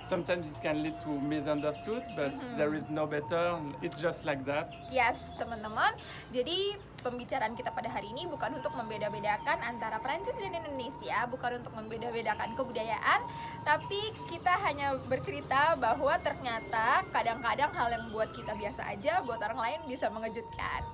Sometimes it can lead to misunderstood, but there is no better. It's just like that. Yes, teman-teman. Jadi pembicaraan kita pada hari ini bukan untuk membeda-bedakan antara Perancis dan Indonesia, bukan untuk membeda-bedakan kebudayaan, tapi kita hanya bercerita bahwa ternyata kadang-kadang hal yang buat kita biasa aja, buat orang lain bisa mengejutkan.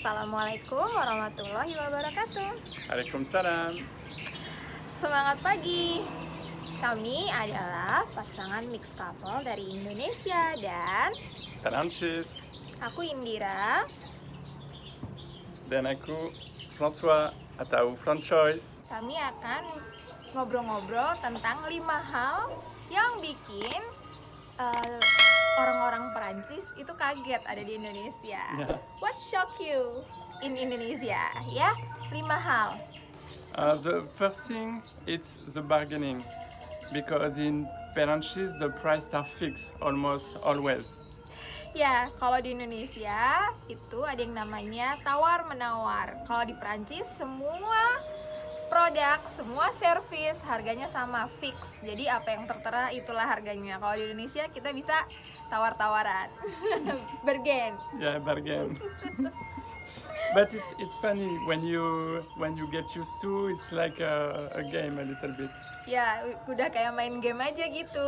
Assalamualaikum warahmatullahi wabarakatuh. Waalaikumsalam. Semangat pagi. Kami adalah pasangan mixed couple dari Indonesia dan Perancis. aku Indira. Dan aku François atau Francois. Kami akan ngobrol-ngobrol tentang 5 hal yang bikin orang-orang Perancis itu kaget ada di Indonesia. Yeah. What shock you in Indonesia? Ya, 5 hal. The first thing it's the bargaining, because in Perancis the prices are fixed almost always. Ya, kalau di Indonesia itu ada yang namanya tawar-menawar. Kalau di Perancis semua produk, semua servis harganya sama, fix. Jadi apa yang tertera itulah harganya. Kalau di Indonesia kita bisa tawar-tawaran. Bargain. Yeah, bargain. But it's funny when you get used to. It's like a game a little bit. Ya, udah kayak main game aja gitu.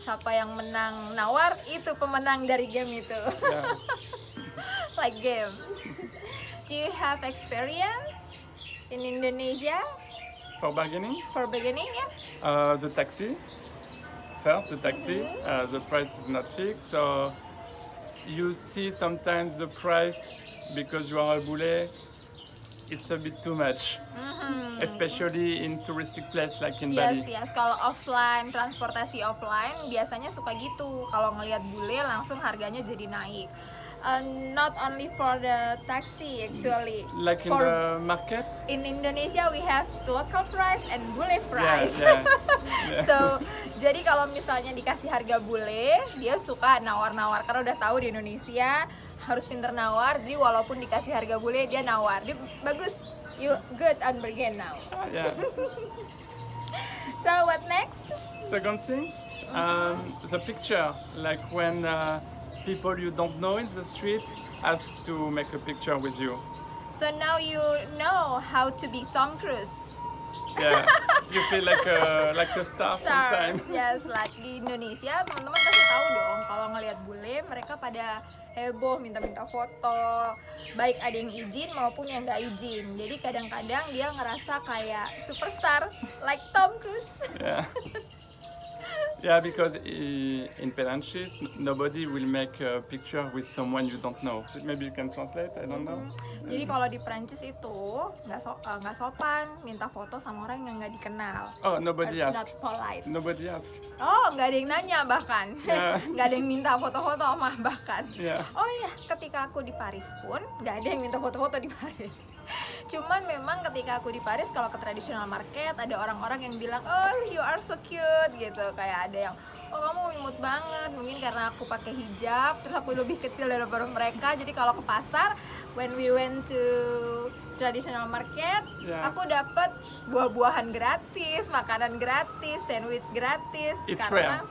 Siapa yang menang nawar itu pemenang dari game itu. Yeah. Like game. Do you have experience in Indonesia For bargaining, for beginning? Ya. the taxi. First, the taxi. The price is not fixed, so you see sometimes the price because you are a boulet. It's a bit too much, especially in touristic place like in Bali. Yes. Kalau offline, transportasi offline biasanya suka gitu. Kalau ngelihat bule langsung harganya jadi naik. Not only for the taxi actually. Like in For- the market. In Indonesia we have local price and bule price. Yeah. So, jadi kalau misalnya dikasih harga bule, dia suka nawar-nawar karena udah tahu di Indonesia harus pinter nawar. Jadi walaupun dikasih harga bule, dia nawar. Dia bagus, you good on bargain now. Yeah. So what next? Second thing, the picture. Like when people you don't know in the street ask to make a picture with you. So now you know how to be Tom Cruise. Yeah, you feel like a star sometimes. Yes, like di Indonesia teman-teman pasti tahu dong kalau ngelihat bule mereka pada heboh minta-minta foto, baik ada yang izin maupun yang nggak izin. Jadi kadang-kadang dia ngerasa kayak superstar like Tom Cruise. Yeah. Yeah, because in Perancis, nobody will make a picture with someone you don't know. Maybe you can translate, I don't know. Jadi kalau di Prancis itu nggak sopan minta foto sama orang yang nggak dikenal. Oh, nobody That's asked. not polite. Nobody asked. Oh, nggak ada yang nanya bahkan. Yeah. Nggak ada yang minta foto-foto mah bahkan. Yeah. Oh iya, ketika aku di Paris pun nggak ada yang minta foto-foto di Paris. Cuman memang ketika aku di Paris kalau ke traditional market ada orang-orang yang bilang, "Oh, you are so cute" gitu. Kayak ada yang, "Oh, kamu imut banget." Mungkin karena aku pakai hijab, terus aku lebih kecil daripada mereka. Jadi kalau ke pasar, when we went to traditional market, Yeah. aku dapat buah-buahan gratis, makanan gratis, sandwich gratis. It's karena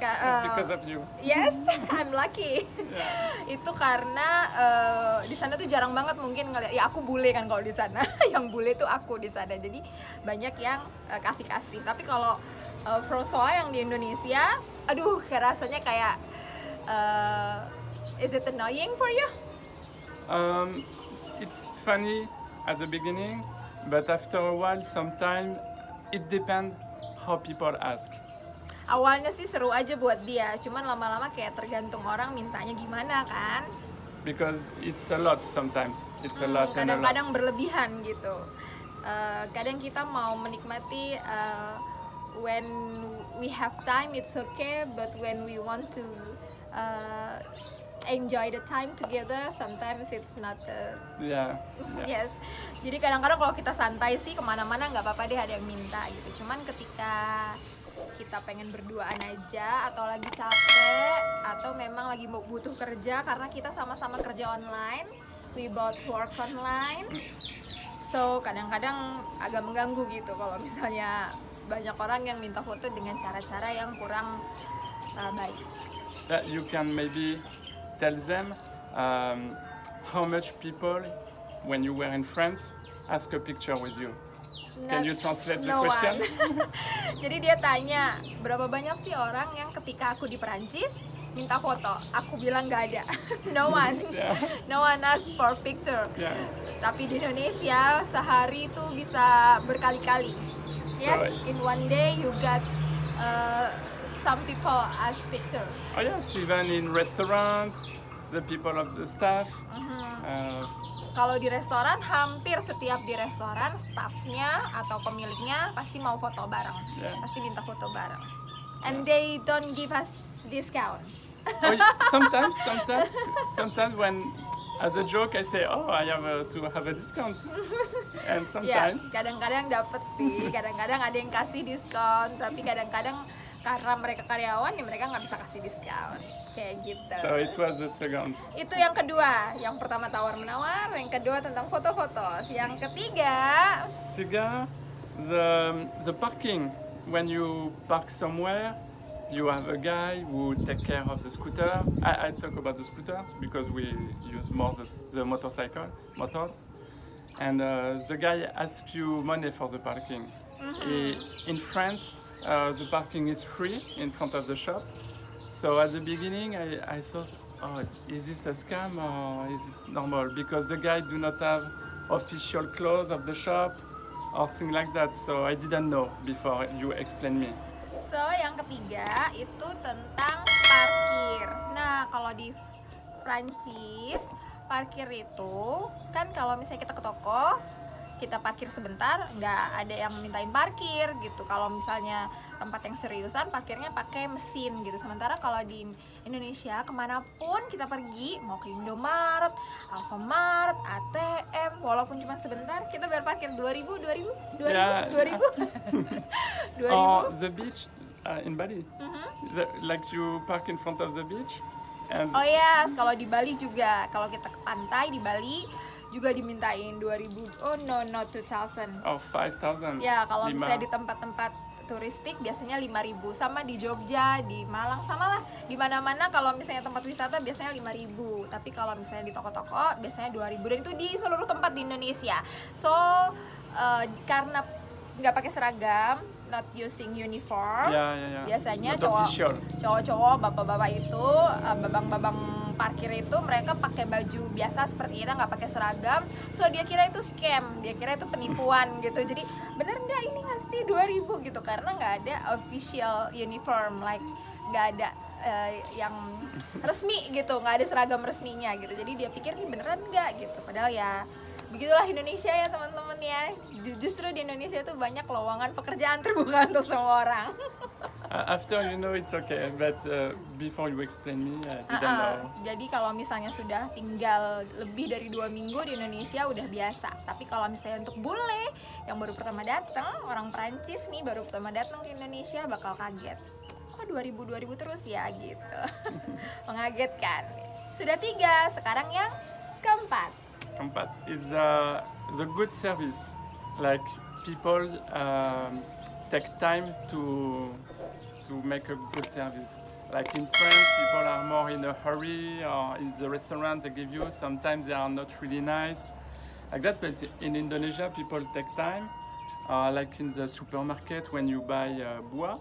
It's because of you. yes, I'm lucky. Yeah. Itu karena di sana tuh jarang banget mungkin ngeliat, ya aku bule kan kalau di sana. Yang bule tuh aku di sana. Jadi banyak yang kasih-kasih. Tapi kalau François yang di Indonesia, aduh kayak rasanya kayak is it annoying for you? It's funny at the beginning, but after a while, sometimes it depends how people ask. Awalnya sih seru aja buat dia, cuman lama-lama kayak tergantung orang mintanya gimana kan. Because it's a lot sometimes. It's a lot and a lot. Kadang-kadang berlebihan gitu. Kadang kita mau menikmati when we have time it's okay, but when we want to enjoy the time together sometimes it's not Yeah. yes. Jadi kadang-kadang kalau kita santai sih kemana-mana nggak apa-apa deh ada yang minta gitu. Cuman ketika kita pengen berduaan aja, atau lagi capek, atau memang lagi mau butuh kerja karena kita sama-sama kerja online, we both work online. So kadang-kadang agak mengganggu gitu kalau misalnya banyak orang yang minta foto dengan cara-cara yang kurang baik. You can maybe tell them how much people, when you were in France, ask a picture with you. Can you translate the question? Jadi dia tanya, berapa banyak sih orang yang ketika aku di Perancis minta foto? Aku bilang nggak ada. No one. Yeah. No one ask for picture. Yeah. Tapi di Indonesia sehari itu bisa berkali-kali. Yes, in one day you got some people ask picture. Oh yes, even in restaurants, the people of the staff. Kalau di restoran, hampir setiap di restoran staffnya atau pemiliknya pasti mau foto bareng, pasti minta foto bareng. And they don't give us discount. Oh, sometimes when, as a joke, I say, oh, I have to have a discount. And sometimes. Kadang-kadang dapet sih, kadang-kadang ada yang kasih diskon, tapi kadang-kadang karena mereka karyawan, ya mereka nggak bisa kasih diskon, kayak gitu. So it was the second. Itu yang kedua, yang pertama tawar-menawar, yang kedua tentang foto-foto, yang ketiga. The parking. When you park somewhere, you have a guy who take care of the scooter. I talk about the scooter because we use more the motor. And the guy asks you money for the parking. In France, the parking is free in front of the shop. So at the beginning, I thought, oh, is this a scam or is it normal? Because the guy do not have official clothes of the shop or things like that. So I didn't know before you explain me. So yang ketiga itu tentang parkir. Nah kalau di Prancis parkir itu kan kalau misalnya kita ke toko kita parkir sebentar nggak ada yang mintain parkir gitu. Kalau misalnya tempat yang seriusan parkirnya pakai mesin gitu. Sementara kalau di Indonesia kemanapun kita pergi mau ke Indomaret, Alfamart, ATM walaupun cuma sebentar kita bayar parkir 2000. Or the beach in Bali, like you park in front of the beach. And oh yes, kalau di Bali juga kalau kita ke pantai di Bali juga dimintain 2000. Oh no, not 2000. Oh 5,000. Ya kalau misalnya di tempat-tempat turistik biasanya 5.000, sama di Jogja, di Malang, sama lah di mana-mana kalau misalnya tempat wisata biasanya 5.000. Tapi kalau misalnya di toko-toko biasanya 2.000 dan itu di seluruh tempat di Indonesia. So karena nggak pakai seragam, not using uniform. Biasanya cowok-cowok, bapak-bapak itu, babang-babang parkir itu mereka pakai baju biasa seperti kita, nggak pakai seragam. So dia kira itu scam, dia kira itu penipuan gitu. Jadi bener nggak ini ngasih 2.000 gitu karena nggak ada official uniform, like nggak ada yang resmi gitu, nggak ada seragam resminya gitu. Jadi dia pikir ini beneran nggak gitu. Padahal ya begitulah Indonesia ya teman-teman ya. Justru di Indonesia itu banyak lowongan pekerjaan terbuka untuk semua orang. After you know it's okay, but before you explain me, I didn't know. Jadi kalau misalnya sudah tinggal lebih dari 2 minggu di Indonesia udah biasa. Tapi kalau misalnya untuk bule yang baru pertama datang, orang Perancis nih baru pertama datang ke Indonesia bakal kaget. Kok 2000 terus ya gitu. Mengagetkan. Sudah 3, sekarang yang keempat. Keempat is the good service, like people take time to make a good service. Like in France, people are more in a hurry, or in the restaurants they give you, sometimes they are not really nice, like that. But in Indonesia, people take time, like in the supermarket when you buy buah,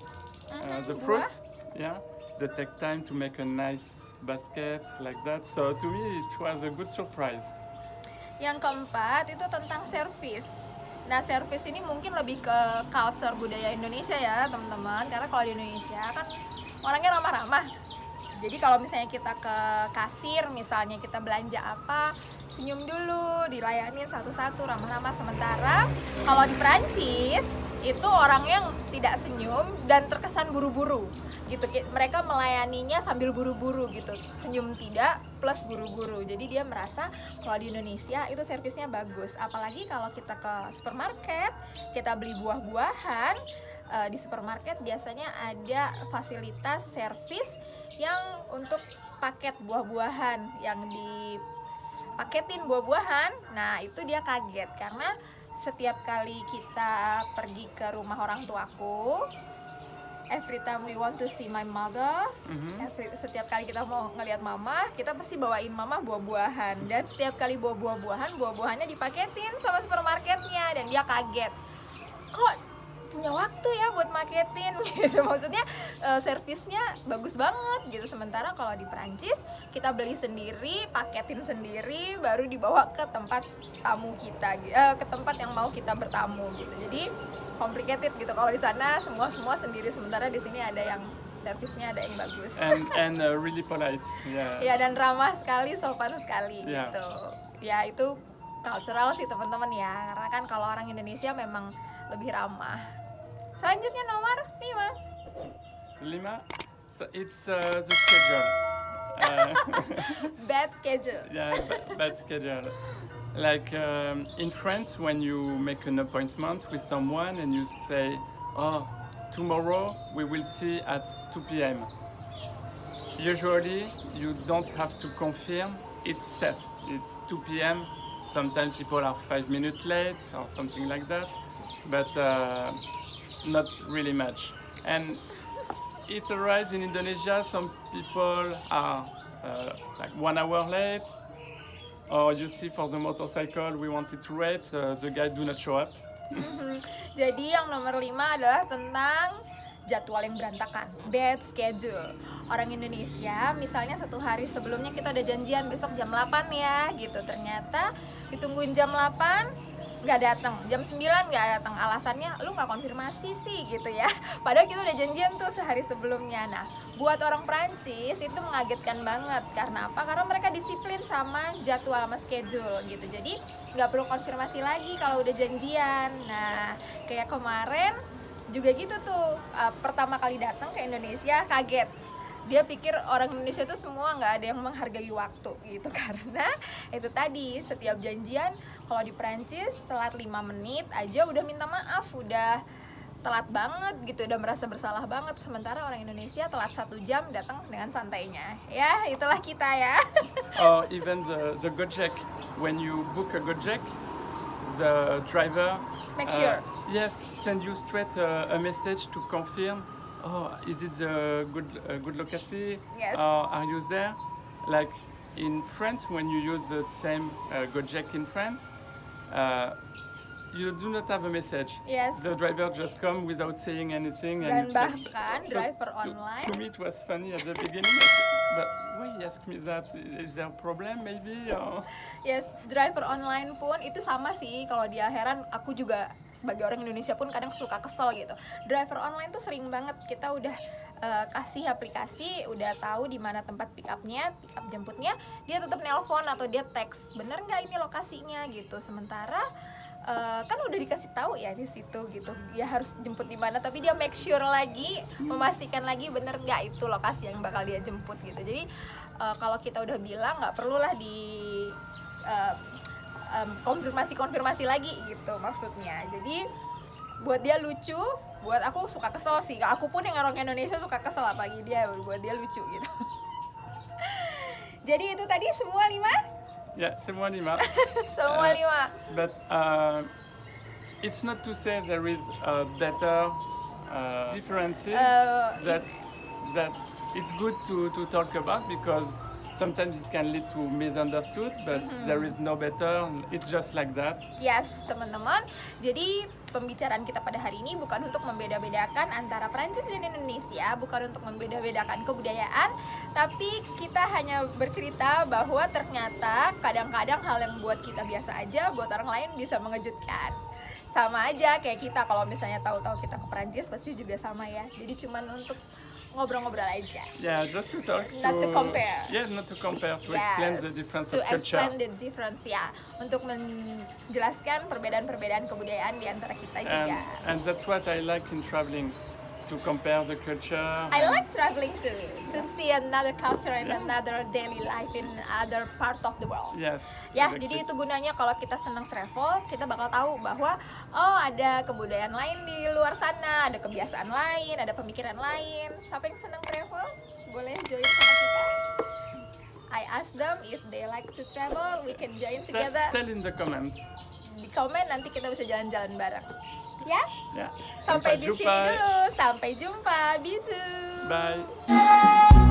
the fruit, they take time to make a nice basket like that. So to me, it was a good surprise. Yang keempat itu tentang servis. Nah, servis ini mungkin lebih ke culture budaya Indonesia ya, teman-teman. Karena kalau di Indonesia kan orangnya ramah-ramah. Jadi kalau misalnya kita ke kasir, misalnya kita belanja apa, senyum dulu, dilayanin satu-satu, ramah-ramah. Sementara kalau di Perancis itu orang yang tidak senyum dan terkesan buru-buru gitu. Mereka melayaninya sambil buru-buru gitu, senyum tidak plus buru-buru. Jadi dia merasa kalau di Indonesia itu servisnya bagus. Apalagi kalau kita ke supermarket, kita beli buah-buahan, di supermarket biasanya ada fasilitas servis yang untuk paket buah-buahan, yang dipaketin buah-buahan. Nah itu dia kaget karena setiap kali kita pergi ke rumah orang tuaku, every time we want to see my mother, setiap kali kita mau ngelihat mama, kita pasti bawain mama buah-buahan. Dan setiap kali buah-buahannya dipaketin sama supermarketnya. Dan dia kaget, kok punya waktu ya buat maketin gitu. Maksudnya servisnya bagus banget gitu. Sementara kalau di Perancis kita beli sendiri, paketin sendiri, baru dibawa ke tempat tamu kita, ke tempat yang mau kita bertamu gitu. Jadi complicated gitu. Kalau di sana semua sendiri, sementara di sini ada yang servisnya, ada yang bagus. And really polite. Yeah. Ya, dan ramah sekali, sopan sekali Yeah. gitu. Ya itu cultural sih teman-teman ya. Karena kan kalau orang Indonesia memang lebih ramah. Selanjutnya nomor 5. So it's the schedule. bad schedule. Yeah, bad schedule. Like in France, when you make an appointment with someone and you say, "Oh, tomorrow we will see at 2 p.m." Usually, you don't have to confirm. It's set. It's 2 p.m. Sometimes people are 5 minutes late or something like that, but not really much. And it arrives in Indonesia. Some people are like 1 hour late. Or you see for the motorcycle we wanted to wait, the guy do not show up. Jadi yang nomor 5 adalah tentang jadwal yang berantakan, bad schedule. Orang Indonesia misalnya 1 hari sebelumnya kita udah janjian besok jam 8 ya gitu. Ternyata ditungguin jam 8 nggak datang, jam 9 nggak datang, alasannya lu nggak konfirmasi sih gitu ya. Padahal kita udah janjian tuh sehari sebelumnya. Nah buat orang Prancis itu mengagetkan banget. Karena apa? Karena mereka disiplin sama jadwal, sama schedule gitu. Jadi nggak perlu konfirmasi lagi kalau udah janjian. Nah kayak kemarin juga gitu tuh, pertama kali datang ke Indonesia kaget. Dia pikir orang Indonesia tuh semua nggak ada yang menghargai waktu gitu. Karena itu tadi, setiap janjian kalau di Perancis telat 5 menit aja udah minta maaf, udah telat banget gitu, udah merasa bersalah banget. Sementara orang Indonesia telat 1 jam datang dengan santainya. Ya itulah kita ya. Or even the Gojek, when you book a Gojek, the driver Make sure. yes, send you straight a message to confirm. Oh, is it the good location? Yes. Are you there? Like in France, when you use the same Gojek in France, you do not have a message. Yes. The driver just come without saying anything. Dan it's like- bahkan driver online. To me, it was funny at the beginning. But why you ask me that? Is there a problem maybe? Or? Yes, driver online pun itu sama sih. Kalau dia heran, aku juga sebagai orang Indonesia pun kadang suka kesel gitu. Driver online tuh sering banget kita udah kasih aplikasi, udah tahu di mana tempat pick up jemputnya, dia tetap nelpon atau dia teks, bener nggak ini lokasinya gitu. Sementara kan udah dikasih tahu ya di situ gitu, dia harus jemput di mana, tapi dia make sure lagi, memastikan lagi bener nggak itu lokasi yang bakal dia jemput gitu. Jadi kalau kita udah bilang, nggak perlulah di konfirmasi lagi gitu maksudnya. Jadi buat dia lucu, buat aku suka kesel sih. Aku pun yang orang Indonesia suka kesel, apalagi dia, buat dia lucu gitu. Jadi itu tadi semua 5? Yeah, semua 5. Semua 5. But it's not to say there is better differences that it's good to talk about, because sometimes it can lead to misunderstood, but there is no better. It's just like that. Yes, teman-teman. Jadi pembicaraan kita pada hari ini bukan untuk membeda-bedakan antara Prancis dan Indonesia, bukan untuk membeda-bedakan kebudayaan, tapi kita hanya bercerita bahwa ternyata kadang-kadang hal yang buat kita biasa aja, buat orang lain bisa mengejutkan. Sama aja kayak kita kalau misalnya tahu-tahu kita ke Prancis pasti juga sama ya. Jadi cuman untuk ngobrol-ngobrol aja. Yeah, just to talk. Not to compare. Yeah, not to compare. To Yes, explain the difference to of culture. explain the difference ya, untuk menjelaskan perbedaan-perbedaan kebudayaan di antara kita juga. And that's what I like in traveling. to compare the culture. I like traveling too, to see another culture and another daily life in other part of the world. Yes. Ya, exactly. jadi itu gunanya kalau kita senang travel, kita bakal tahu bahwa oh ada kebudayaan lain di luar sana, ada kebiasaan lain, ada pemikiran lain. Siapa yang senang travel, boleh join sama kita. I ask them if they like to travel, we can join together. Tell in the comment. Di komen nanti kita bisa jalan-jalan bareng. Ya? Yeah. Sampai di sini jumpa. dulu. Sampai jumpa. Bisu. Bye.